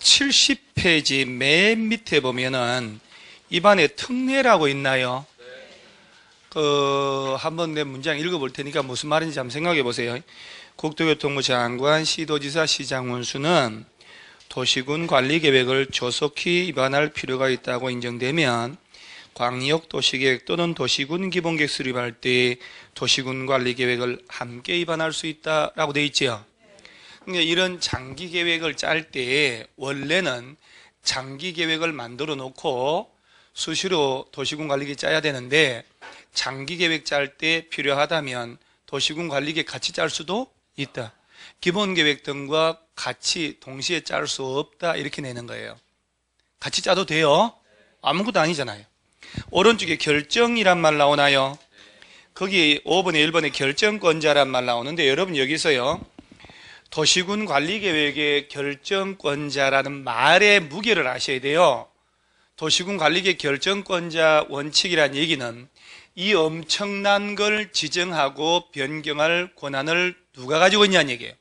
70페이지 맨 밑에 보면은 입안에 특례라고 있나요? 한번 내 문장 읽어볼 테니까 무슨 말인지 한번 생각해 보세요. 국토교통부 장관, 시도지사, 시장 원수는 도시군 관리계획을 조속히 입안할 필요가 있다고 인정되면 광역 도시계획 또는 도시군 기본계획 수립할 때 도시군 관리계획을 함께 입안할 수 있다라고 되어 있죠. 그러니까 이런 장기 계획을 짤 때 원래는 장기 계획을 만들어 놓고 수시로 도시군 관리계획 짜야 되는데 장기 계획 짤 때 필요하다면 도시군 관리계획 같이 짤 수도 있다. 기본 계획 등과 같이 동시에 짤 수 없다 이렇게 내는 거예요. 같이 짜도 돼요? 아무것도 아니잖아요. 오른쪽에 결정이란 말 나오나요? 거기 5번에 1번에 결정권자란 말 나오는데 여러분 여기서요 도시군 관리계획의 결정권자라는 말의 무게를 아셔야 돼요. 도시군 관리계획 결정권자 원칙이란 얘기는 이 엄청난 걸 지정하고 변경할 권한을 누가 가지고 있냐는 얘기예요.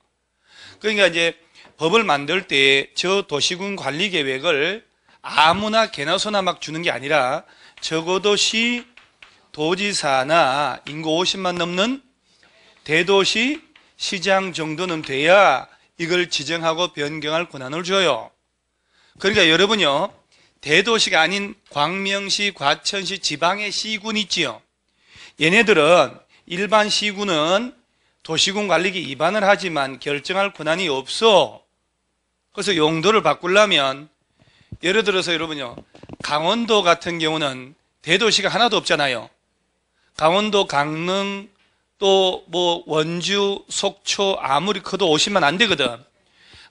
그러니까 이제 법을 만들 때 저 도시군 관리계획을 아무나 개나 소나 막 주는 게 아니라 적어도 시 도지사나 인구 50만 넘는 대도시 시장 정도는 돼야 이걸 지정하고 변경할 권한을 줘요. 그러니까 여러분요 대도시가 아닌 광명시, 과천시, 지방의 시군 있지요. 얘네들은 일반 시군은 도시군 관리계 위반을 하지만 결정할 권한이 없어. 그래서 용도를 바꾸려면 예를 들어서 여러분요 강원도 같은 경우는 대도시가 하나도 없잖아요. 강원도, 강릉, 또 뭐 원주, 속초 아무리 커도 50만 안 되거든.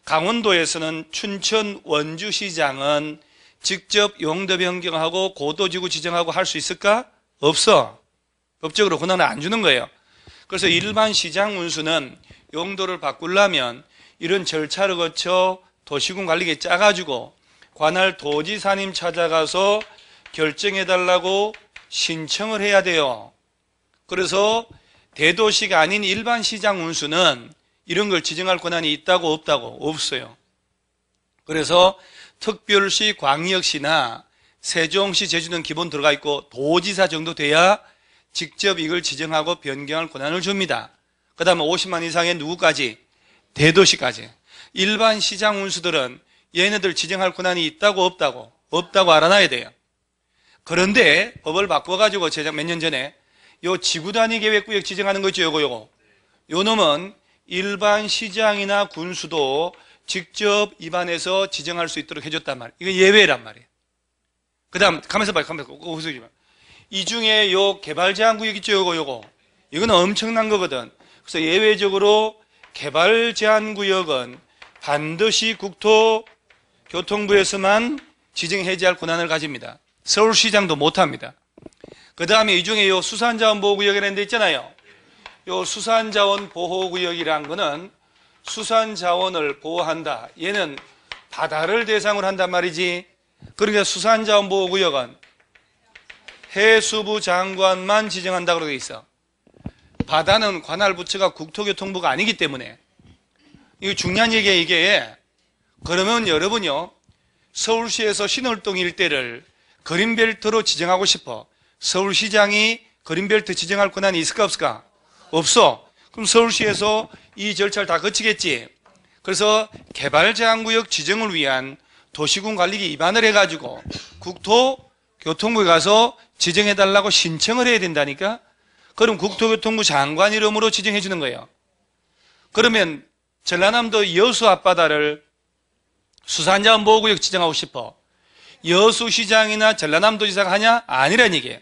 강원도에서는 춘천 원주시장은 직접 용도 변경하고 고도지구 지정하고 할 수 있을까? 없어. 법적으로 권한을 안 주는 거예요. 그래서 일반 시장 운수는 용도를 바꾸려면 이런 절차를 거쳐 도시군 관리계획 짜가지고 관할 도지사님 찾아가서 결정해달라고 신청을 해야 돼요. 그래서 대도시가 아닌 일반 시장 운수는 이런 걸 지정할 권한이 있다고 없다고? 없어요. 그래서 특별시, 광역시나 세종시, 제주도는 기본 들어가 있고 도지사 정도 돼야 직접 이걸 지정하고 변경할 권한을 줍니다. 그 다음에 50만 이상의 누구까지? 대도시까지. 일반 시장 운수들은 얘네들 지정할 권한이 있다고 없다고? 없다고 알아놔야 돼요. 그런데 법을 바꿔가지고 제작 몇 년 전에 요 지구단위 계획구역 지정하는 거 있죠, 요거. 요 놈은 일반 시장이나 군수도 직접 입안해서 지정할 수 있도록 해줬단 말이에요. 이거 예외란 말이에요. 그 다음, 가만있어 봐요, 이 중에 요 개발제한구역 있죠, 요거. 이거는 엄청난 거거든. 그래서 예외적으로 개발제한구역은 반드시 국토교통부에서만 지정 해제할 권한을 가집니다. 서울시장도 못합니다. 그 다음에 이 중에 요 수산자원보호구역이라는 데 있잖아요. 요 수산자원보호구역이란 거는 수산자원을 보호한다. 얘는 바다를 대상으로 한단 말이지. 그러니까 수산자원보호구역은 해수부 장관만 지정한다고 되어 있어. 바다는 관할 부처가 국토교통부가 아니기 때문에. 이거 중요한 얘기예요, 이게. 그러면 여러분요, 서울시에서 신월동 일대를 그린벨트로 지정하고 싶어. 서울시장이 그린벨트 지정할 권한이 있을까 없을까? 없어. 그럼 서울시에서 이 절차를 다 거치겠지. 그래서 개발제한구역 지정을 위한 도시군 관리계 위반을 해가지고 국토교통부에 가서 지정해달라고 신청을 해야 된다니까? 그럼 국토교통부 장관 이름으로 지정해 주는 거예요. 그러면 전라남도 여수 앞바다를 수산자원보호구역 지정하고 싶어. 여수시장이나 전라남도지사가 하냐? 아니란 얘기예요.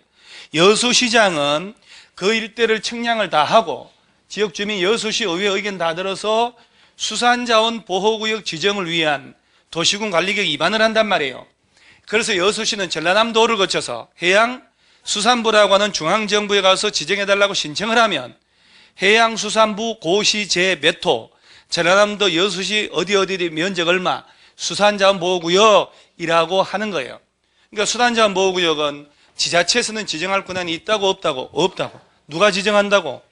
여수시장은 그 일대를 측량을 다 하고 지역주민 여수시 의회 의견 다 들어서 수산자원보호구역 지정을 위한 도시군 관리계획 위반을 한단 말이에요. 그래서 여수시는 전라남도를 거쳐서 해양수산부라고 하는 중앙정부에 가서 지정해달라고 신청을 하면 해양수산부 고시 제 몇 호, 전라남도 여수시 어디 면적 얼마, 수산자원보호구역이라고 하는 거예요. 그러니까 수산자원보호구역은 지자체에서는 지정할 권한이 있다고 없다고? 없다고. 누가 지정한다고?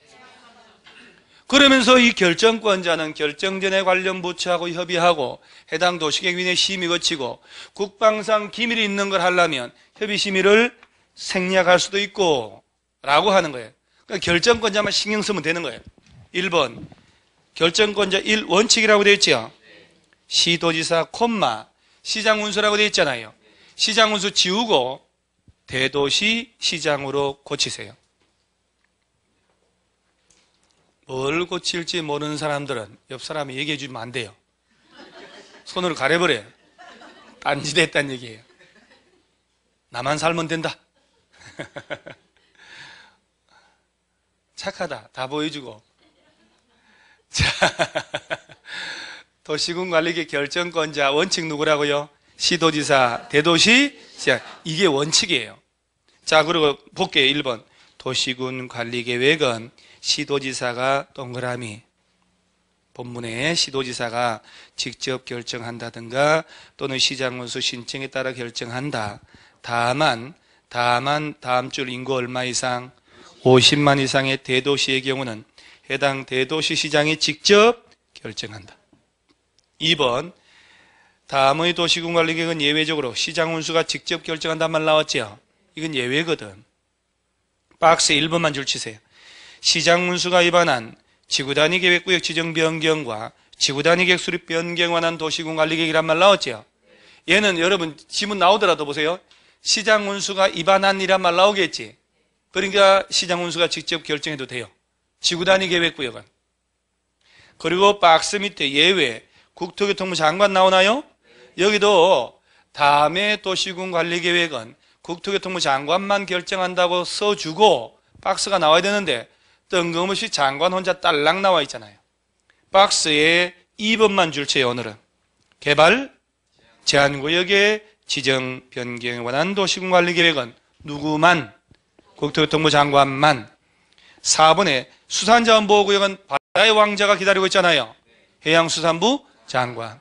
그러면서 이 결정권자는 결정전에 관련 부처하고 협의하고 해당 도시계획위원회 심의 거치고 국방상 기밀이 있는 걸 하려면 협의 심의를 생략할 수도 있고 라고 하는 거예요. 그러니까 결정권자만 신경 쓰면 되는 거예요. 1번 결정권자 1 원칙이라고 되어 있죠. 시도지사 콤마 시장운수라고 되어 있잖아요. 시장운수 지우고 대도시 시장으로 고치세요. 뭘 고칠지 모르는 사람들은 옆 사람이 얘기해 주면 안 돼요. 손으로 가려버려요. 딴짓했다는 얘기예요. 나만 살면 된다. 착하다. 다 보여주고. 자, 도시군관리계 결정권자 원칙 누구라고요? 시도지사, 대도시, 시장. 이게 원칙이에요. 자, 그리고 볼게요. 1번. 도시군관리계획은 시도지사가 동그라미 본문에 시도지사가 직접 결정한다든가 또는 시장원수 신청에 따라 결정한다. 다만 다음 줄 인구 얼마 이상 50만 이상의 대도시의 경우는 해당 대도시 시장이 직접 결정한다. 2번 다음의 도시군관리계획은 예외적으로 시장운수가 직접 결정한다는 말 나왔죠. 이건 예외거든. 박스에 1번만 줄 치세요. 시장운수가 위반한 지구단위 계획구역 지정 변경과 지구단위 계획 수립 변경에 관한 도시군관리계획이란 말 나왔죠. 얘는 여러분 지문 나오더라도 보세요. 시장운수가 위반한 이란 말 나오겠지. 그러니까 시장운수가 직접 결정해도 돼요. 지구단위 계획구역은. 그리고 박스 밑에 예외 국토교통부 장관 나오나요? 여기도 다음에 도시군관리계획은 국토교통부 장관만 결정한다고 써주고 박스가 나와야 되는데 뜬금없이 장관 혼자 딸랑 나와 있잖아요. 박스에 2번만 줄쳐요. 오늘은 개발 제한구역의 지정 변경에 관한 도시군관리계획은 누구만? 국토교통부 장관만. 4번에 수산자원보호구역은 바다의 왕자가 기다리고 있잖아요. 해양수산부 장관.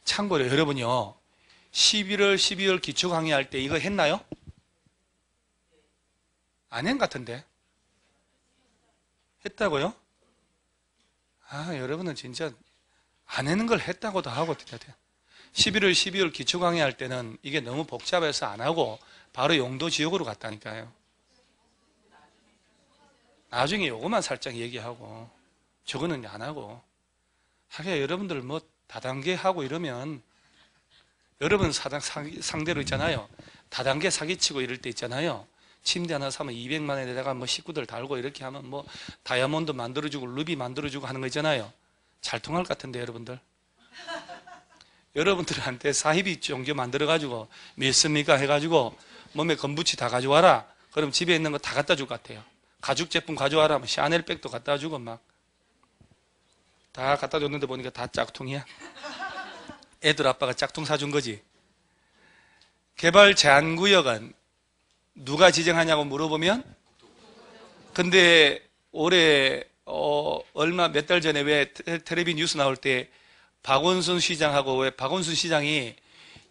참고로 여러분요 11월 12월 기초강의할 때 이거 했나요? 안 한 것 같은데. 했다고요? 아, 여러분은 진짜 안 하는 걸 했다고도 하고 11월 12월 기초강의 할 때는 이게 너무 복잡해서 안 하고 바로 용도 지역으로 갔다니까요. 나중에 요거만 살짝 얘기하고 저거는 안 하고 하게 여러분들 뭐 다단계 하고 이러면 여러분 상대로 있잖아요. 다단계 사기치고 이럴 때 있잖아요. 침대 하나 사면 200만 원에다가 뭐 식구들 달고 이렇게 하면 뭐 다이아몬드 만들어주고 루비 만들어주고 하는 거 있잖아요. 잘 통할 것 같은데 여러분들. 여러분들한테 사희비 종교 만들어가지고 믿습니까 해가지고 몸에 건부치 다 가져와라. 그럼 집에 있는 거 다 갖다 줄 것 같아요. 가죽 제품 가져와라. 샤넬백도 갖다 주고 막 다 갖다 줬는데 보니까 다 짝퉁이야. 애들 아빠가 짝퉁 사준 거지. 개발 제한구역은 누가 지정하냐고 물어보면 근데 올해 얼마 몇 달 전에 왜 텔레비 뉴스 나올 때 박원순 시장하고 왜 박원순 시장이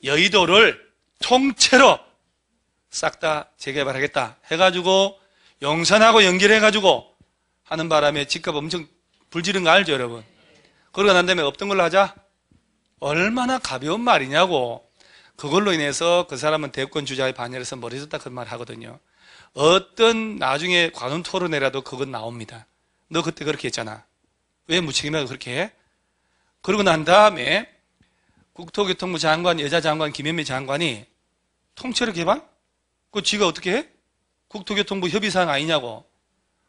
여의도를 통째로 싹 다 재개발하겠다 해가지고 용산하고 연결해가지고 하는 바람에 집값 엄청 불지른 거 알죠 여러분? 그러고 난 다음에 없던 걸로 하자? 얼마나 가벼운 말이냐고. 그걸로 인해서 그 사람은 대권 주자의 반열에서 머리 졌다 그 말 하거든요. 어떤 나중에 관훈 토론회라도 그건 나옵니다. 너 그때 그렇게 했잖아. 왜 무책임하게 그렇게 해? 그러고 난 다음에 국토교통부 장관, 여자 장관 김현미 장관이 통째로 개발? 그거 지가 어떻게 해? 국토교통부 협의사항 아니냐고.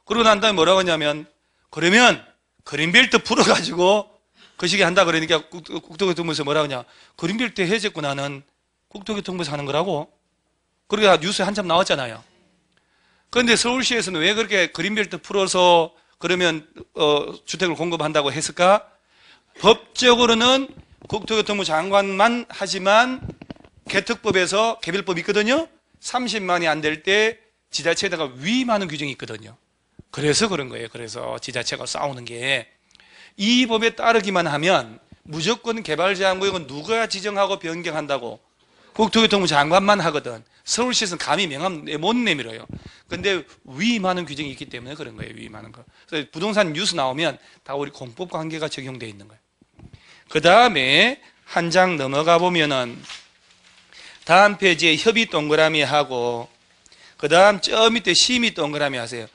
그러고 난 다음에 뭐라고 하냐면 그러면 그린벨트 풀어가지고 그 시기에 한다 그러니까 국토교통부에서 뭐라고 하냐. 그린벨트 해제고 나는 국토교통부에서 하는 거라고. 그러니까 뉴스에 한참 나왔잖아요. 그런데 서울시에서는 왜 그렇게 그린벨트 풀어서 그러면 주택을 공급한다고 했을까? 법적으로는 국토교통부 장관만 하지만 개특법에서 개별법이 있거든요. 30만이 안 될 때 지자체에다가 위임하는 규정이 있거든요. 그래서 그런 거예요. 그래서 지자체가 싸우는 게 이 법에 따르기만 하면 무조건 개발제한구역은 누가 지정하고 변경한다고? 국토교통부 장관만 하거든. 서울시에서는 감히 명함 못 내밀어요. 근데 위임하는 규정이 있기 때문에 그런 거예요. 위임하는 거. 그래서 부동산 뉴스 나오면 다 우리 공법 관계가 적용되어 있는 거예요. 그 다음에 한 장 넘어가 보면은 다음 페이지에 협의 동그라미 하고 그 다음 저 밑에 심의 동그라미 하세요.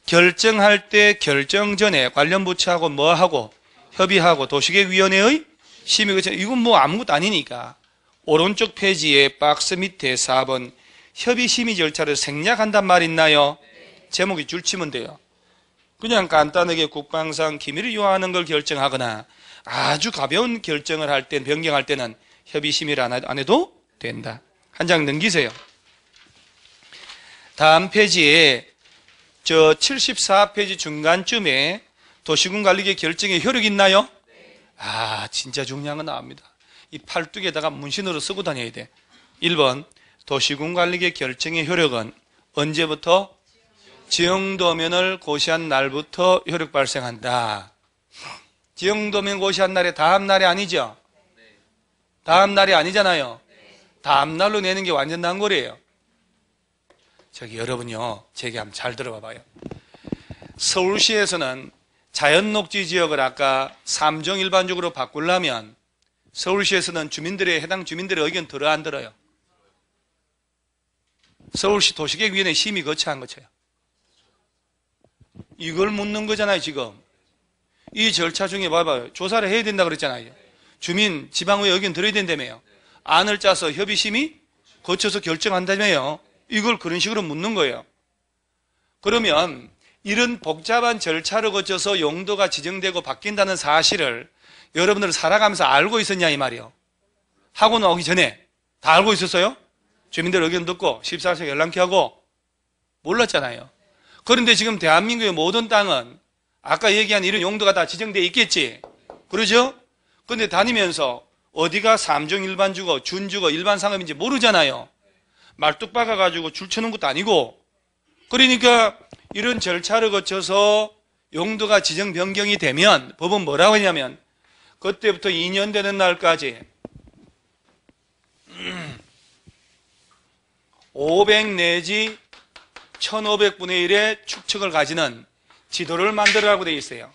결정할 때 결정 전에 관련 부처하고 뭐 하고 협의하고 도시계획위원회의 심의. 이건 뭐 아무것도 아니니까 오른쪽 페이지에 박스 밑에 4번 협의 심의 절차를 생략한단 말 있나요? 제목이 줄치면 돼요. 그냥 간단하게 국방상 기밀을 요하는 걸 결정하거나 아주 가벼운 결정을 할 때, 변경할 때는 협의 심의를 안 해도 된다. 한 장 넘기세요. 다음 페이지에 저 74페이지 중간쯤에 도시군관리계 결정의 효력이 있나요? 아, 진짜 중요한 거 나옵니다. 이 팔뚝에다가 문신으로 쓰고 다녀야 돼. 1번 도시군관리계 결정의 효력은 언제부터? 지형도면을 고시한 날부터 효력 발생한다. 지형도면 고시한 날에 다음 날이 아니죠? 다음 날이 아니잖아요. 다음 날로 내는 게 완전 난거리예요. 저기 여러분요, 제 얘기 한번 잘 들어봐 봐요. 서울시에서는 자연녹지 지역을 아까 3종 일반적으로 바꾸려면 서울시에서는 해당 주민들의 의견 들어 안 들어요? 서울시 도시계획위원회 심의 거쳐한 거쳐요. 이걸 묻는 거잖아요, 지금. 이 절차 중에 봐봐요. 조사를 해야 된다 그랬잖아요. 주민, 지방의회 의견 들어야 된다며요. 안을 짜서 협의심의 거쳐서 결정한다며요. 이걸 그런 식으로 묻는 거예요. 그러면 이런 복잡한 절차를 거쳐서 용도가 지정되고 바뀐다는 사실을 여러분들 살아가면서 알고 있었냐 이 말이요. 하고 나오기 전에 다 알고 있었어요? 주민들 의견 듣고 14세 열람케 하고 몰랐잖아요. 그런데 지금 대한민국의 모든 땅은 아까 얘기한 이런 용도가 다 지정되어 있겠지. 그러죠? 그런데 다니면서 어디가 3종 일반주거, 준주거, 일반상업인지 모르잖아요. 말뚝 박아가지고 줄 쳐놓은 것도 아니고. 그러니까 이런 절차를 거쳐서 용도가 지정 변경이 되면 법은 뭐라고 했냐면 그때부터 2년 되는 날까지 500 내지 1500분의 1의 축척을 가지는 지도를 만들으라고 되어 있어요.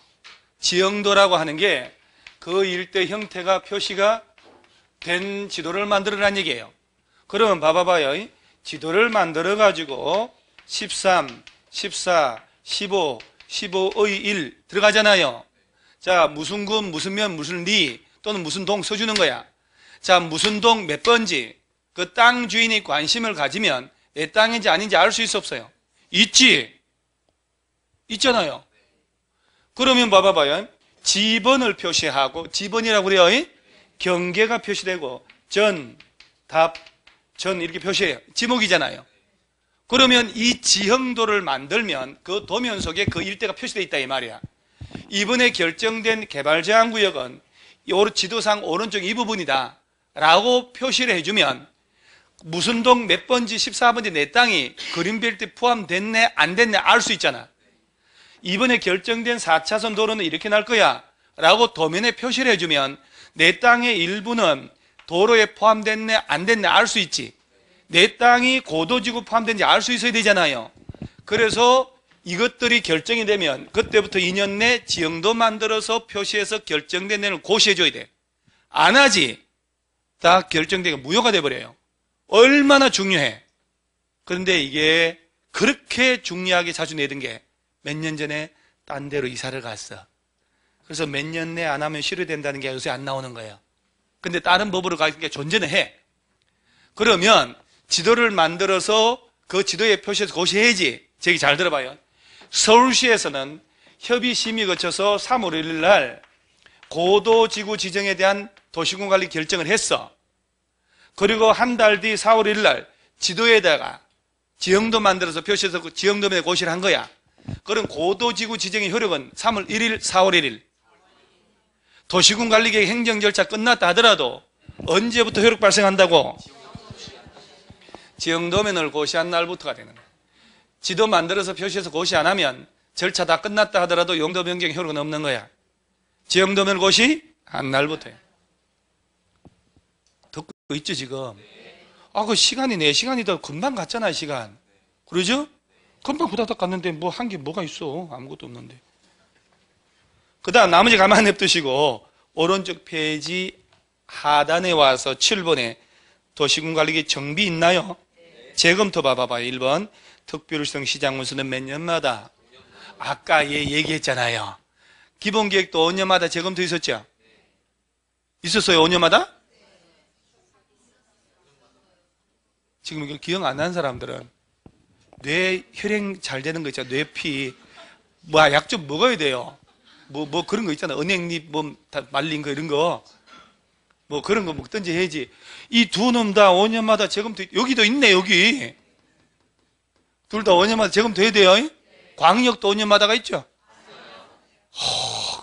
지형도라고 하는 게 그 일대 형태가 표시가 된 지도를 만들으라는 얘기예요. 그러면 봐봐요. 지도를 만들어가지고 13, 14, 15, 15의 1 들어가잖아요. 자, 무슨 군, 무슨 면, 무슨 리 또는 무슨 동 써주는 거야. 자, 무슨 동 몇 번지 그 땅 주인이 관심을 가지면 내 땅인지 아닌지 알 수 있어 없어요? 있지? 있잖아요. 그러면 봐봐요. 지번을 표시하고 지번이라고 그래요. 경계가 표시되고 전, 답, 전 이렇게 표시해요. 지목이잖아요. 그러면 이 지형도를 만들면 그 도면 속에 그 일대가 표시되어 있다 이 말이야. 이번에 결정된 개발제한구역은 지도상 오른쪽 이 부분이다 라고 표시를 해주면 무슨 동 몇 번지 14번지 내 땅이 그린벨트에 포함됐네 안 됐네 알 수 있잖아. 이번에 결정된 4차선 도로는 이렇게 날 거야 라고 도면에 표시를 해주면 내 땅의 일부는 도로에 포함됐네 안 됐네 알 수 있지. 내 땅이 고도지구 포함된지 알 수 있어야 되잖아요. 그래서 이것들이 결정이 되면 그때부터 2년 내 지형도 만들어서 표시해서 결정된 데는 고시해줘야 돼. 안 하지 다 결정되고 무효가 돼버려요. 얼마나 중요해. 그런데 이게 그렇게 중요하게 자주 내던 게 몇 년 전에 딴 데로 이사를 갔어. 그래서 몇 년 내 안 하면 실효된다는 게 요새 안 나오는 거예요. 근데 다른 법으로 가니까 존재는 해. 그러면 지도를 만들어서 그 지도에 표시해서 고시해야지. 제 얘기 잘 들어봐요. 서울시에서는 협의심의 거쳐서 3월 1일 날 고도지구 지정에 대한 도시군관리 결정을 했어. 그리고 한 달 뒤 4월 1일 날 지도에다가 지형도 만들어서 표시해서 그 지형도면에 고시를 한 거야. 그럼 고도지구 지정의 효력은 3월 1일, 4월 1일. 도시군관리계획 행정 절차 끝났다 하더라도 언제부터 효력 발생한다고? 지형도면을 고시한 날부터가 되는 거야. 지도 만들어서 표시해서 고시 안 하면 절차 다 끝났다 하더라도 용도 변경 효력은 없는 거야. 지형도면 고시 한 날부터야. 듣고 있죠 지금? 그 시간이 4시간이더 금방 갔잖아요, 시간. 그러죠? 금방 후다닥 갔는데 뭐 한 게 뭐가 있어? 아무것도 없는데. 그 다음 나머지 가만히 냅두시고 오른쪽 페이지 하단에 와서 7번에 도시군관리계 정비 있나요? 재검토 봐봐요. 1번 특별시정 시장문수는 몇 년마다? 아까 얘기했잖아요. 기본계획도 5년마다 재검토 있었죠? 있었어요? 5년마다? 지금 이거 기억 안 나는 사람들은 뇌 혈행 잘 되는 거 있잖아요. 뇌피 약 좀 먹어야 돼요. 뭐 그런 거 있잖아요. 은행잎 다 말린 거 이런 거 뭐 그런 거 먹든지 해야지. 이 두 놈 다 5년마다 재검토. 여기도 있네. 여기 둘 다 5년마다 재검토 해야 돼요. 광역도 5년마다가 있죠.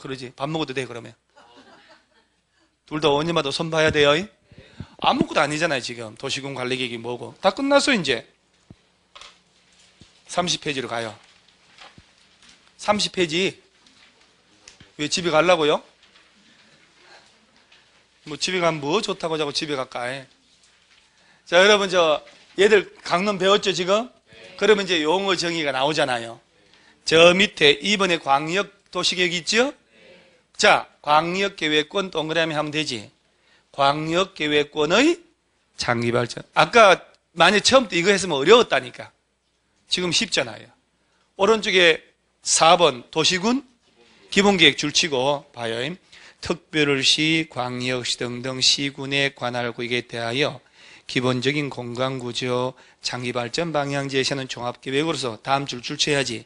그러지. 밥 먹어도 돼. 그러면 둘 다 5년마다 손 봐야 돼요. 아무것도 아니잖아요. 지금 도시군 관리계획이 뭐고 다 끝났어. 이제 30페이지로 가요. 30페이지. 왜 집에 가려고요? 뭐 집에 가면 뭐 좋다고 자꾸 집에 갈까? 자, 여러분 얘들 강론 배웠죠 지금? 그러면 이제 용어 정의가 나오잖아요. 저 밑에 이번에 광역도시계획 있죠? 자, 광역계획권 동그라미 하면 되지. 광역계획권의 장기발전. 아까 만약 처음부터 이거 했으면 어려웠다니까. 지금 쉽잖아요. 오른쪽에 4번 도시군 기본계획 줄치고 봐요. 특별시, 광역시 등등 시군의 관할구역에 대하여 기본적인 공간구조, 장기발전 방향 제시하는 종합계획으로서 다음 줄 줄치해야지.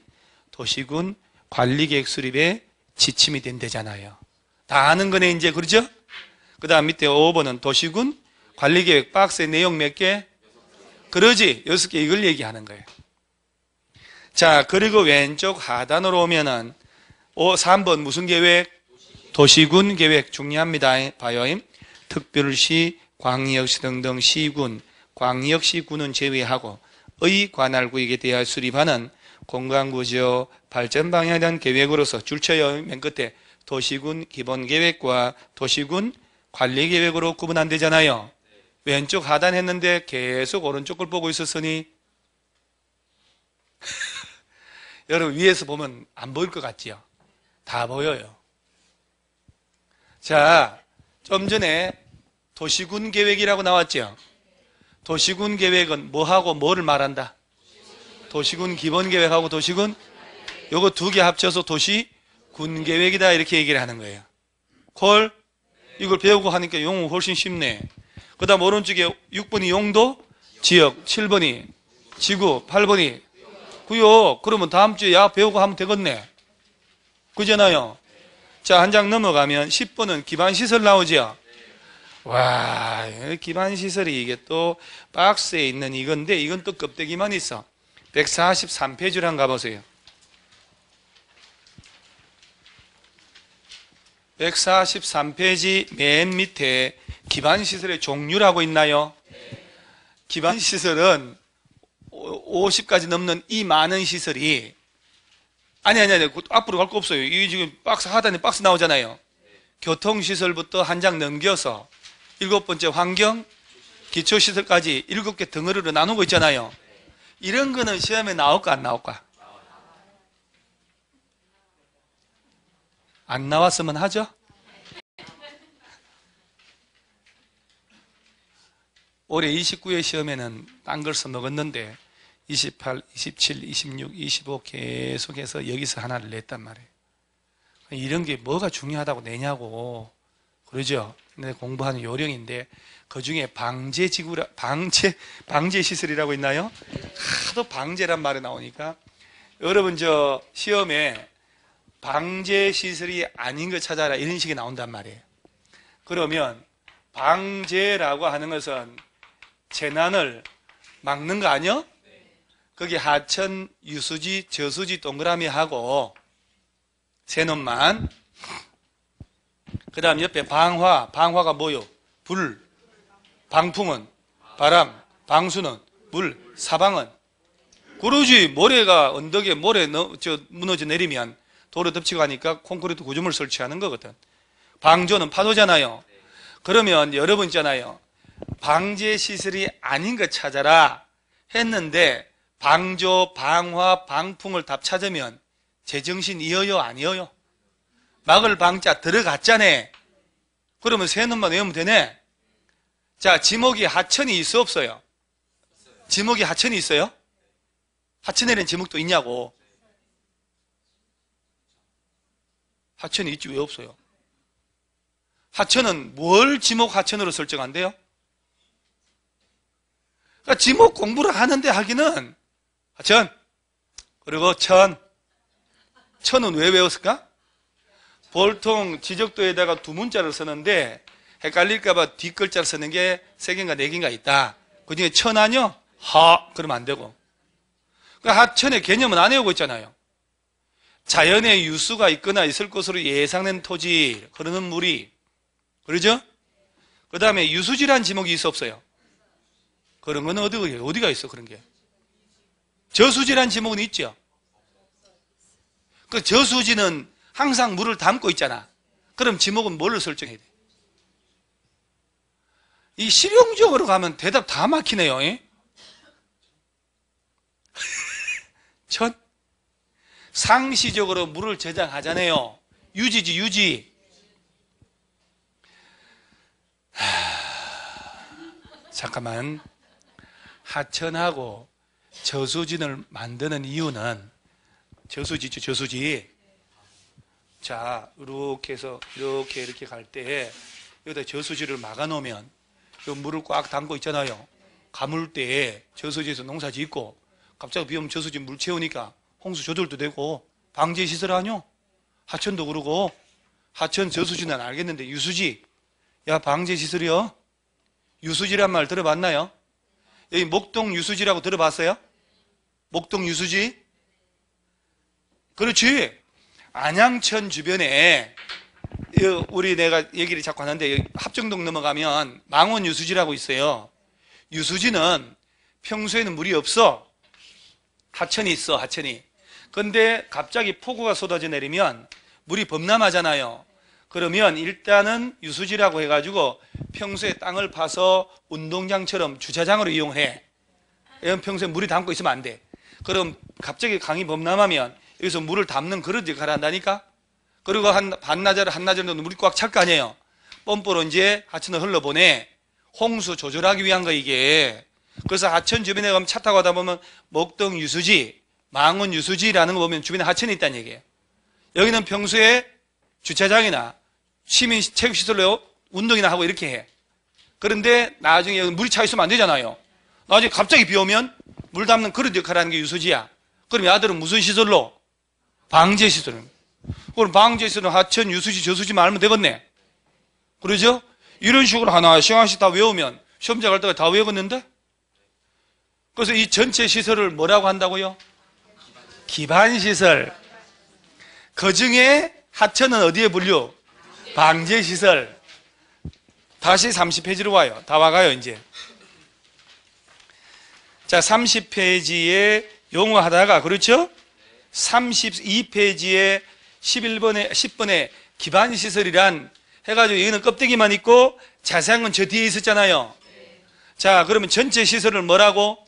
도시군 관리계획 수립에 지침이 된대잖아요. 다 아는 거네 이제. 그러죠? 그 다음 밑에 5번은 도시군 관리계획 박스의 내용 몇 개? 그러지. 6개 이걸 얘기하는 거예요. 자, 그리고 왼쪽 하단으로 오면은 3번 무슨 계획? 도시군 계획 중요합니다. 봐요. 특별시, 광역시 등등 시군, 광역시군은 제외하고 의 관할구역에 대하여 수립하는 공간구조 발전 방향에 대한 계획으로서 줄쳐요. 맨 끝에 도시군 기본계획과 도시군 관리계획으로 구분한대잖아요. 왼쪽 하단 했는데 계속 오른쪽 걸 보고 있었으니 여러분 위에서 보면 안 보일 것 같지요? 다 보여요. 자, 좀 전에 도시군 계획이라고 나왔죠? 도시군 계획은 뭐하고 뭐를 말한다? 도시군 기본계획하고 도시군 요거 두 개 합쳐서 도시군 계획이다 이렇게 얘기를 하는 거예요. 콜? 이걸 배우고 하니까 용어 훨씬 쉽네. 그 다음 오른쪽에 6번이 용도, 지역, 7번이 지구, 8번이 구역. 그러면 다음 주에 배우고 하면 되겠네. 그잖아요. 자, 한 장 넘어가면 10번은 기반시설 나오죠. 와, 기반시설이 이게 또 박스에 있는 이건데 이건 또 껍데기만 있어. 143페이지로 한번 가보세요. 143페이지 맨 밑에 기반시설의 종류라고 있나요? 기반시설은 50가지 넘는 이 많은 시설이 아니 앞으로 갈 거 없어요. 이 지금 박스 하단에 박스 나오잖아요. 교통시설부터 한 장 넘겨서 7번째 환경, 기초시설까지 7개 덩어리로 나누고 있잖아요. 이런 거는 시험에 나올까 안 나올까? 안 나왔으면 하죠? 올해 29회 시험에는 딴 걸 써먹었는데 28, 27, 26, 25 계속해서 여기서 하나를 냈단 말이에요. 이런 게 뭐가 중요하다고 내냐고. 그러죠? 근데 공부하는 요령인데 그 중에 방제시설이라고 있나요? 하도 방제란 말이 나오니까 여러분 시험에 방제시설이 아닌 거 찾아라 이런 식이 나온단 말이에요. 그러면 방제라고 하는 것은 재난을 막는 거 아니요? 거기 하천, 유수지, 저수지 동그라미 하고 세 놈만. 그 다음 옆에 방화가 뭐요? 불. 방풍은 바람. 방수는 물. 사방은 그러지. 모래가 언덕에 무너져 내리면 도로 덮치고 하니까 콘크리트 구조물 설치하는 거거든. 방조는 파도잖아요. 그러면 여러분 있잖아요. 방제 시설이 아닌 것 찾아라 했는데 방조, 방화, 방풍을 답 찾으면 제정신 이어요, 아니어요? 막을 방자 들어갔잖아. 그러면 세 놈만 외우면 되네. 자, 지목이 하천이 있어, 없어요? 지목이 하천이 있어요? 하천에는 지목도 있냐고. 하천이 있지 왜 없어요? 하천은 뭘 지목 하천으로 설정한대요? 그러니까 지목 공부를 하는데 하기는 하천, 그리고 천은 왜 외웠을까? 보통 지적도에다가 두 문자를 쓰는데 헷갈릴까봐 뒷글자를 쓰는 게 세 개인가 네 개인가 있다. 그 중에 천 아니요? 그러면 안 되고. 그러니까 하천의 개념은 안 외우고 있잖아요. 자연의 유수가 있거나 있을 것으로 예상된 토지, 흐르는 물이. 그러죠? 그 다음에 유수지란 지목이 있어, 없어요? 그런 건 어디가 있어, 그런 게? 저수지란 지목은 있죠? 그 저수지는 항상 물을 담고 있잖아. 그럼 지목은 뭘로 설정해야 돼? 이 실용적으로 가면 대답 다 막히네요. 천? 상시적으로 물을 저장하잖아요. 유지지, 유지. 잠깐만. 하천하고 저수지를 만드는 이유는 저수지죠, 저수지. 자, 이렇게 해서 이렇게 갈 때 여기다 저수지를 막아 놓으면 그 물을 꽉 담고 있잖아요. 가물 때 저수지에서 농사 짓고 갑자기 비 오면 저수지 물 채우니까 홍수 조절도 되고 방제 시설 아니요? 하천도 그러고. 하천 저수지는 알겠는데 유수지, 야 방제 시설이요? 유수지란 말 들어봤나요? 여기 목동 유수지라고 들어봤어요? 목동 유수지? 그렇지. 안양천 주변에 우리 내가 얘기를 자꾸 하는데 합정동 넘어가면 망원 유수지라고 있어요. 유수지는 평소에는 물이 없어. 하천이 있어, 하천이. 근데 갑자기 폭우가 쏟아져 내리면 물이 범람하잖아요. 그러면 일단은 유수지라고 해가지고 평소에 땅을 파서 운동장처럼 주차장으로 이용해. 평소에 물이 담고 있으면 안 돼. 그럼 갑자기 강이 범람하면 여기서 물을 담는 그릇 역할을 한다니까? 그리고 한나절 정도 물이 꽉 찰 거 아니에요? pom프로 이제 하천을 흘러보내. 홍수 조절하기 위한 거, 이게. 그래서 하천 주변에 가면 차 타고 가다 보면 목동 유수지, 망원 유수지라는 거 보면 주변에 하천이 있다는 얘기예요. 여기는 평소에 주차장이나 시민 체육시설로 운동이나 하고 이렇게 해. 그런데 나중에 여기 물이 차 있으면 안 되잖아요. 나중에 갑자기 비 오면 물 담는 그릇 역할을 하는 게 유수지야. 그럼 야들은 무슨 시설로? 방제시설. 그럼 방제시설은 하천, 유수지, 저수지 말면 되겠네. 그러죠? 이런 식으로 하나씩 다 외우면 시험자 갈 때가 다 외우겠는데? 그래서 이 전체 시설을 뭐라고 한다고요? 기반시설. 그 중에 하천은 어디에 분류? 방제시설. 다시 30페이지로 와요. 다 와가요, 이제. 자, 30페이지에 용어 하다가, 그렇죠? 32페이지에 10번에 기반시설이란 해가지고 여기는 껍데기만 있고 자세한 건 저 뒤에 있었잖아요. 자, 그러면 전체 시설을 뭐라고?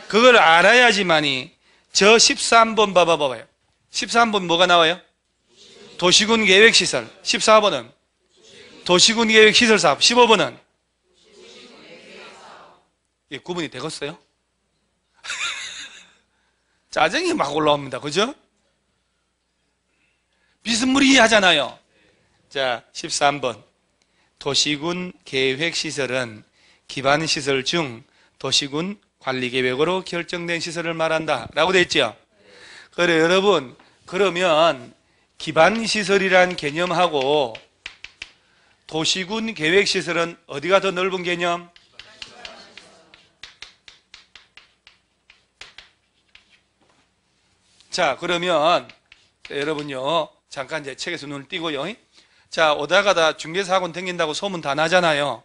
그걸 알아야지만이 저 13번 봐봐요. 13번 뭐가 나와요? 도시군 계획시설. 14번은 도시군 계획시설 사업. 15번은 예, 구분이 되겠어요? 짜증이 막 올라옵니다. 그죠? 비스무리하잖아요. 자, 13번. 도시군 계획시설은 기반시설 중 도시군 관리계획으로 결정된 시설을 말한다. 라고 되어 있죠? 그래, 여러분. 그러면 기반시설이란 개념하고 도시군 계획시설은 어디가 더 넓은 개념? 자, 그러면 여러분요, 잠깐 이제 책에서 눈을 띄고요. 자, 오다가다 중개사학원 댕긴다고 소문 다 나잖아요.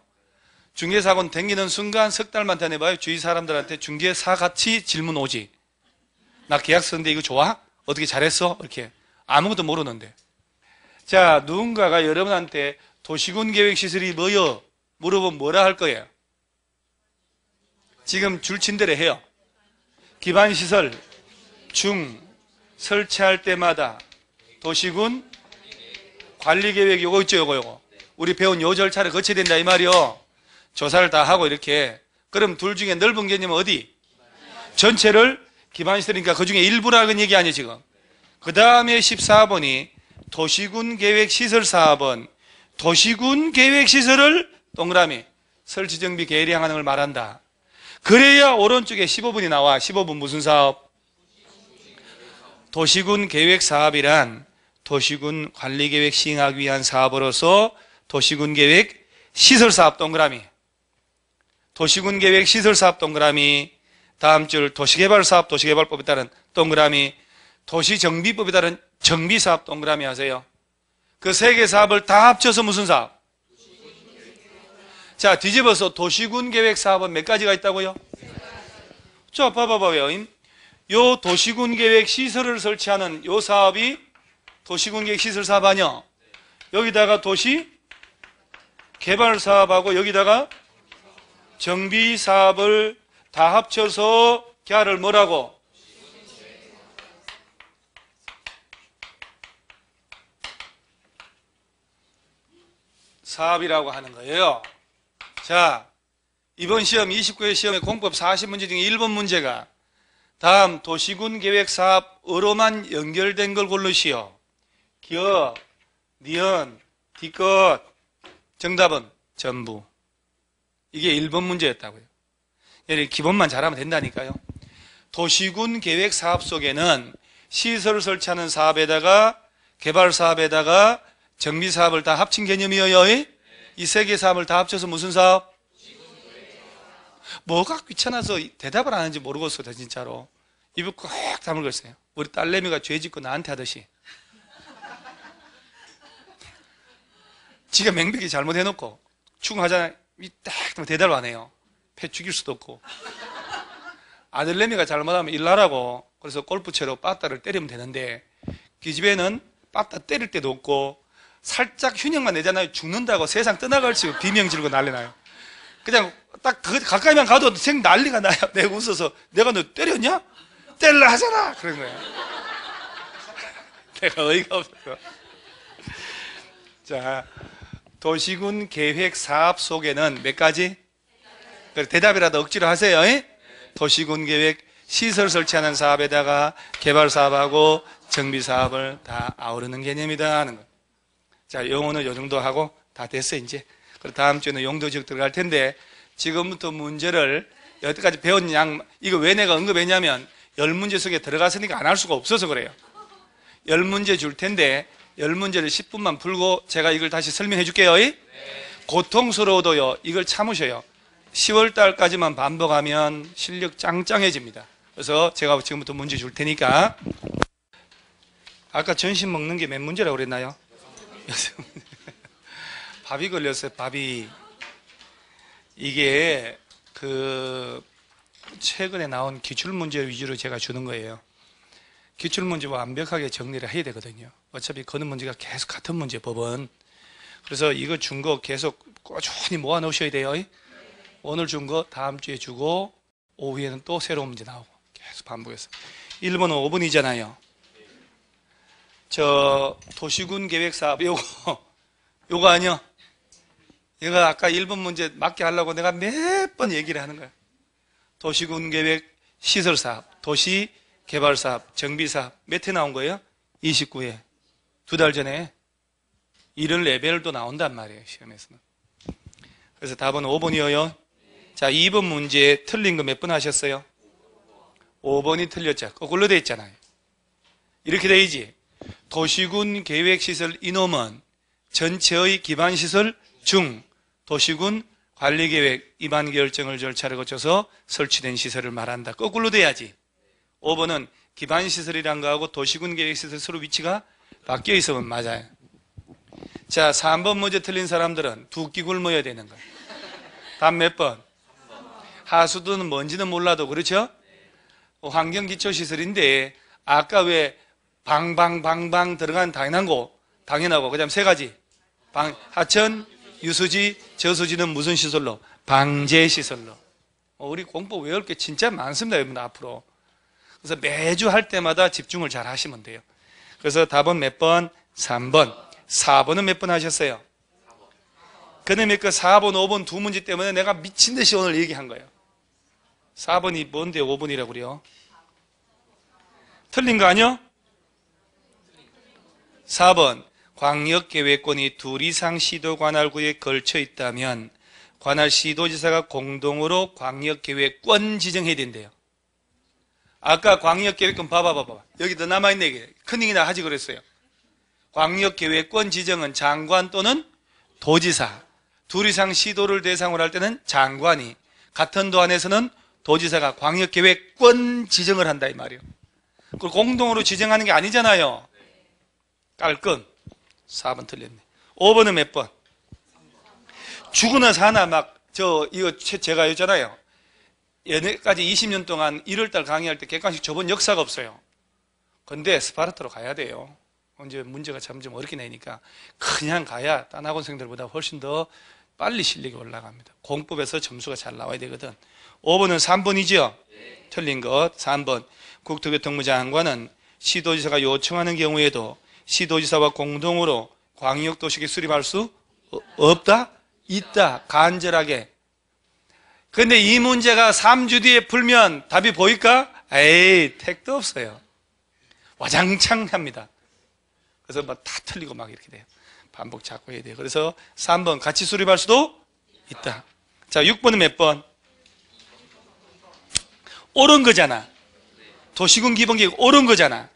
중개사학원 댕기는 순간 석 달만 다녀봐요. 주위 사람들한테 중개사같이 질문 오지. 나 계약 썼는데 이거 좋아? 어떻게 잘했어? 이렇게. 아무것도 모르는데. 자, 누군가가 여러분한테 도시군 계획시설이 뭐요? 물어보면 뭐라 할 거예요? 지금 줄친 대로 해요. 기반시설 중 설치할 때마다 도시군 관리계획 요거 있죠, 요거. 우리 배운 요 절차를 거쳐야 된다 이 말이요. 조사를 다 하고 이렇게. 그럼 둘 중에 넓은 개념은 어디? 전체를 기반시설이니까 그 중에 일부라는 얘기 아니에요, 지금. 그 다음에 14번이 도시군 계획 시설 사업은 도시군 계획 시설을 동그라미 설치 정비 계량하는 걸 말한다. 그래야 오른쪽에 15번이 나와. 15번 무슨 사업? 도시군 계획 사업이란 도시군 관리 계획 시행하기 위한 사업으로서 도시군 계획 시설 사업 동그라미. 도시군 계획 시설 사업 동그라미. 다음 줄 도시개발 사업 도시개발법에 따른 동그라미. 도시정비법에 따른 정비사업 동그라미 하세요. 그 세 개 사업을 다 합쳐서 무슨 사업? 자, 뒤집어서 도시군 계획 사업은 몇 가지가 있다고요? 자, 봐봐봐요. 요 도시군 계획 시설을 설치하는 요 사업이 도시군 계획 시설 사업 아니요? 여기다가 도시 개발 사업하고 여기다가 정비 사업을 다 합쳐서 걔를 뭐라고? 사업이라고 하는 거예요. 자, 이번 시험 29회 시험의 공법 40문제 중에 1번 문제가 다음 도시군 계획 사업으로만 연결된 걸 고르시오. 기업, 니은, 뒤끝. 정답은 전부. 이게 1번 문제였다고요. 기본만 잘하면 된다니까요. 도시군 계획 사업 속에는 시설 설치하는 사업에다가 개발 사업에다가 정비 사업을 다 합친 개념이에요. 이 세 개 사업을 다 합쳐서 무슨 사업? 뭐가 귀찮아서 대답을 안 하는지 모르겠어요, 진짜로. 입을 꼭 다물고 있어요. 우리 딸내미가 죄 짓고 나한테 하듯이. 지가 맹백이 잘못해놓고 추궁하잖아요. 딱 대답을 안 해요. 패 죽일 수도 없고. 아들내미가 잘못하면 일나라고 그래서 골프채로 빠따를 때리면 되는데 그 집에는 빠따 때릴 때도 없고 살짝 휴녕만 내잖아요. 죽는다고 세상 떠나갈 수 비명 지르고 난리나요. 그냥 딱 가까이만 가도 생 난리가 나요. 내가 웃어서 내가 너 때렸냐? 때리려 하잖아. 그런 거예요. 내가 어이가 없어서. 자, 도시군 계획 사업 속에는 몇 가지? 대답이라도 억지로 하세요. 도시군 계획 시설 설치하는 사업에다가 개발 사업하고 정비 사업을 다 아우르는 개념이다 하는 거. 자, 영어는 요 정도 하고 다 됐어 이제. 그리고 다음 주에는 용도 지역 들어갈 텐데 지금부터 문제를 여태까지 배운 양 이거 왜 내가 언급했냐면 10문제 속에 들어갔으니까 안 할 수가 없어서 그래요. 10문제 줄 텐데 10문제를 10분만 풀고 제가 이걸 다시 설명해 줄게요. 네. 고통스러워도요 이걸 참으셔요. 10월 달까지만 반복하면 실력 짱짱해집니다. 그래서 제가 지금부터 문제 줄 테니까 아까 점심 먹는 게 몇 문제라고 그랬나요? 6문제. 밥이 걸렸어요. 밥이. 이게 최근에 나온 기출문제 위주로 제가 주는 거예요. 기출문제 완벽하게 정리를 해야 되거든요. 어차피 거는 문제가 계속 같은 문제 법은. 그래서 이거 준 거 계속 꾸준히 모아 놓으셔야 돼요. 오늘 준 거 다음 주에 주고 오후에는 또 새로운 문제 나오고 계속 반복해서 1번은 5번이잖아요. 저 도시군 계획사업 요거 아니요. 이거 아까 1번 문제 맞게 하려고 내가 몇 번 얘기를 하는 거야. 도시군 계획 시설사업, 도시개발사업, 정비사업 몇 회 나온 거예요? 29회. 2달 전에 이런 레벨도 나온단 말이에요. 시험에서는. 그래서 답은 5번이에요. 자, 2번 문제 틀린 거 몇 번 하셨어요? 5번이 틀렸죠. 거꾸로 돼 있잖아요. 이렇게 돼야지. 도시군 계획시설 이놈은 전체의 기반시설 중 도시군 관리계획 위반 결정을 절차를 거쳐서 설치된 시설을 말한다. 거꾸로 돼야지. 5번은 기반시설이란 거하고 도시군 계획시설 서로 위치가 바뀌어 있으면 맞아요. 자, 3번 문제 틀린 사람들은 두 끼 굶어야 되는 거예요. 답 몇 번? 하수도는 뭔지는 몰라도 그렇죠? 환경기초시설인데 아까 왜 방방방방 들어간 당연하고 그 다음 세 가지 하천, 유수지, 저수지는 무슨 시설로? 방제시설로. 우리 공부 외울 게 진짜 많습니다, 여러분, 앞으로. 그래서 매주 할 때마다 집중을 잘 하시면 돼요. 그래서 답은 몇 번? 3번. 4번은 몇 번 하셨어요? 그놈의 그 4번, 5번 두 문제 때문에 내가 미친 듯이 오늘 얘기한 거예요. 4번이 뭔데 5번이라고 그래요? 틀린 거 아니요? 4번. 광역계획권이 둘 이상 시도 관할구에 걸쳐 있다면 관할 시도지사가 공동으로 광역계획권 지정해야 된대요. 아까 광역계획권 봐봐. 여기 더 남아있네. 이게. 큰얘기나 하지 그랬어요. 광역계획권 지정은 장관 또는 도지사. 둘 이상 시도를 대상으로 할 때는 장관이, 같은 도 안에서는 도지사가 광역계획권 지정을 한다 이 말이에요. 그걸 공동으로 지정하는 게 아니잖아요. 깔끔. 4번 틀렸네. 5번은 몇 번? 죽으나 사나 이거 제가 했잖아요. 얘네까지 20년 동안 1월달 강의할 때 객관식 줘본 역사가 없어요. 근데 스파르타로 가야 돼요. 이제 문제가 점점 어렵게 내니까 그냥 가야 딴 학원생들보다 훨씬 더 빨리 실력이 올라갑니다. 공법에서 점수가 잘 나와야 되거든. 5번은 3번이죠? 틀린 것. 3번. 국토교통부 장관은 시도지사가 요청하는 경우에도 시도지사와 공동으로 광역도시계 수립할 수 없다? 있다. 간절하게. 근데 이 문제가 3주 뒤에 풀면 답이 보일까? 에이, 택도 없어요. 와장창 합니다. 그래서 다 틀리고 막 이렇게 돼요. 반복 자꾸 해야 돼요. 그래서 3번 같이 수립할 수도 있다. 자, 6번은 몇 번? 옳은 거잖아. 도시군 기본계획 옳은 거잖아.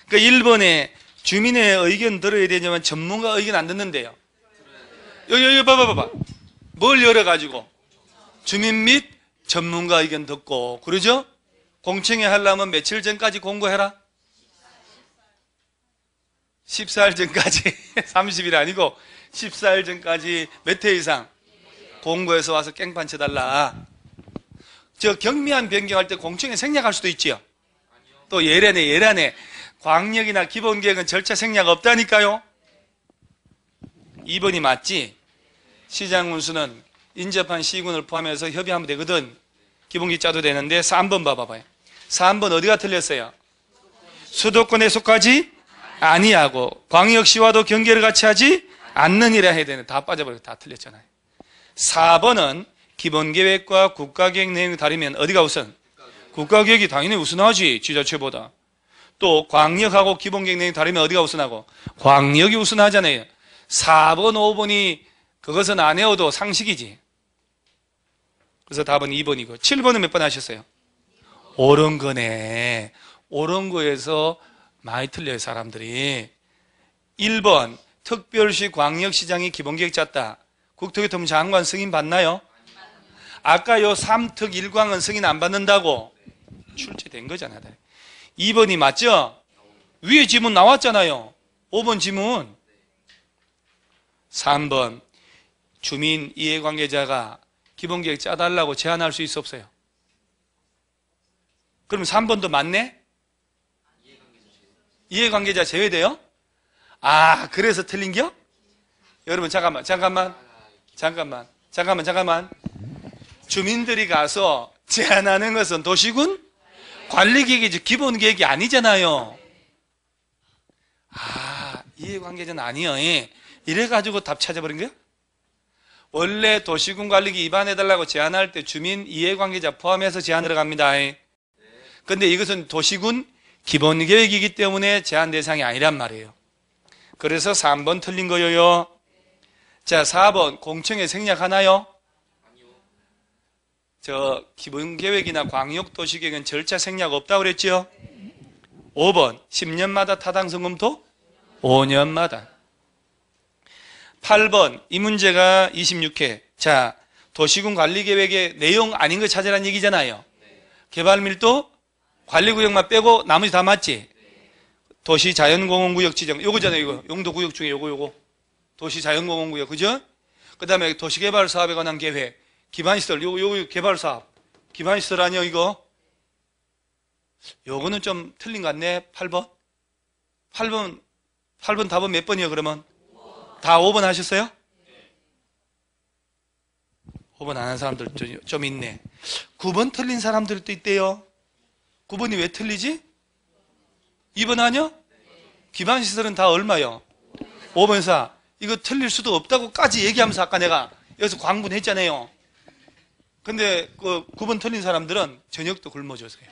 그러니까 1번에 주민의 의견 들어야 되지만 전문가 의견 안 듣는데요. 여기 봐봐. 뭘 열어가지고 주민 및 전문가 의견 듣고, 그러죠? 공청회 하려면 며칠 전까지 공고해라? 14일 전까지 30일 아니고 14일 전까지 몇 회 이상 공고해서 와서 깽판 쳐달라. 경미한 변경할 때 공청회 생략할 수도 있지요. 또 예란에 광역이나 기본계획은 절차 생략 없다니까요. 2번이 맞지? 시장 운수는 인접한 시군을 포함해서 협의하면 되거든. 기본계획 짜도 되는데 3번 봐봐요. 3번 어디가 틀렸어요? 수도권에 속하지 아니하고 광역시와도 경계를 같이 하지 않느니라 해야 되는. 다 빠져버리고 다 틀렸잖아요. 4번은 기본계획과 국가계획 내용이 다르면 어디가 우선? 국가계획이 당연히 우선하지, 지자체보다. 또 광역하고 기본계획 내용이 다르면 어디가 우선하고? 광역이 우선하잖아요. 4번, 5번이 그것은 안 외워도 상식이지. 그래서 답은 2번이고 7번은 몇 번 하셨어요? 옳은 거네. 옳은 거에서 많이 틀려요, 사람들이. 1번 특별시 광역시장이 기본계획 짰다. 국토교통부 장관 승인 받나요? 아까 요 3특 1광은 승인 안 받는다고 출제된 거잖아요. 2번이 맞죠? 위에 지문 나왔잖아요. 5번 지문. 3번 주민 이해관계자가 기본계획 짜달라고 제안할 수 있어 없어요? 그럼 3번도 맞네? 이해관계자 제외돼요? 아, 그래서 틀린겨? 여러분 잠깐만. 주민들이 가서 제안하는 것은 도시군 관리계획이지 기본계획이 아니잖아요. 아, 이해관계자는 아니요. 이래가지고 답 찾아버린 거예요? 원래 도시군 관리계 입안해달라고 제안할 때 주민 이해관계자 포함해서 제안을 갑니다. 근데 이것은 도시군 기본계획이기 때문에 제한 대상이 아니란 말이에요. 그래서 3번 틀린 거예요. 자, 4번 공청회 생략하나요? 기본계획이나 광역도시계획은 절차 생략 없다고 그랬죠? 5번 10년마다 타당성 검토? 5년마다. 8번 이 문제가 26회. 자, 도시군 관리계획의 내용 아닌 거 찾으라는 얘기잖아요. 개발밀도 관리구역만 빼고 나머지 다 맞지? 도시자연공원구역 지정 요거잖아요. 이거 용도구역 중에 요거 도시자연공원구역, 그죠? 그 다음에 도시개발사업에 관한 계획, 기반시설, 요거 개발사업 기반시설 아니요 이거? 요거는 좀 틀린 것 같네. 8번 답은 몇 번이요 그러면? 다 5번 하셨어요? 5번 안 한 사람들 좀 있네. 9번 틀린 사람들도 있대요. 9번이 왜 틀리지? 2번 아니요? 기반시설은 다 얼마요? 5번 4. 이거 틀릴 수도 없다고까지 얘기하면서 아까 내가 여기서 광분했잖아요. 근데 그 9번 틀린 사람들은 저녁도 굶어줘서요.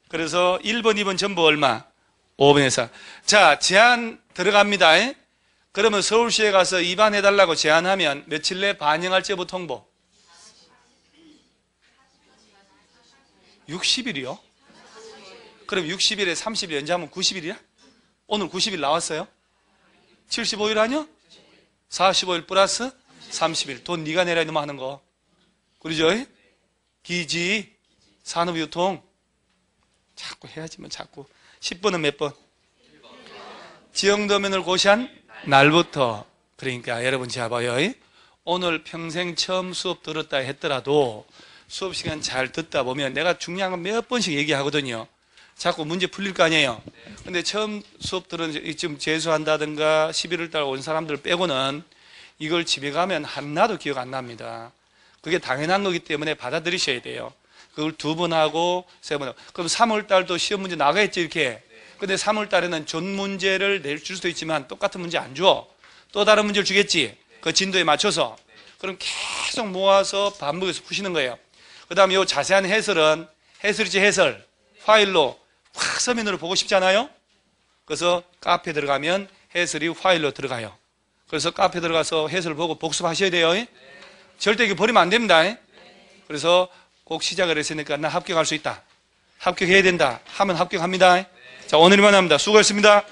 그래서 1번, 2번 전부 얼마? 5번에서. 자, 제안 들어갑니다. 그러면 서울시에 가서 입안해달라고 제안하면 며칠 내 반영할 제보 통보? 60일이요? 그럼 60일에 30일 연장하면 90일이야? 오늘 90일 나왔어요? 75일 아니요? 45일 플러스 30일. 돈 네가 내라 이놈 하는 거. 그러죠? 기지, 산업유통. 자꾸 해야지만 자꾸. 10번은 몇 번? 지형도면을 고시한 날부터. 그러니까 여러분 잘 봐요. 오늘 평생 처음 수업 들었다 했더라도 수업 시간 잘 듣다 보면 내가 중요한 건 몇 번씩 얘기하거든요. 자꾸 문제 풀릴 거 아니에요. 근데 처음 수업 들은 지금 재수한다든가 11월 달 온 사람들 빼고는 이걸 집에 가면 하나도 기억 안 납니다. 그게 당연한 거기 때문에 받아들이셔야 돼요. 그걸 2번 하고 3번 하고. 그럼 3월 달도 시험 문제 나가겠지 이렇게. 근데 3월 달에는 전 문제를 낼 수도 있지만 똑같은 문제 안 줘. 또 다른 문제를 주겠지. 그 진도에 맞춰서. 그럼 계속 모아서 반복해서 푸시는 거예요. 그 다음에 이 자세한 해설은 해설이지 해설. 파일로 확 서면으로 보고 싶잖아요. 그래서 카페 들어가면 해설이 파일로 들어가요. 그래서 카페 들어가서 해설 보고 복습하셔야 돼요. 절대 이거 버리면 안 됩니다. 그래서 꼭 시작을 했으니까 나 합격할 수 있다. 합격해야 된다. 하면 합격합니다. 자, 오늘만 합니다. 수고했습니다.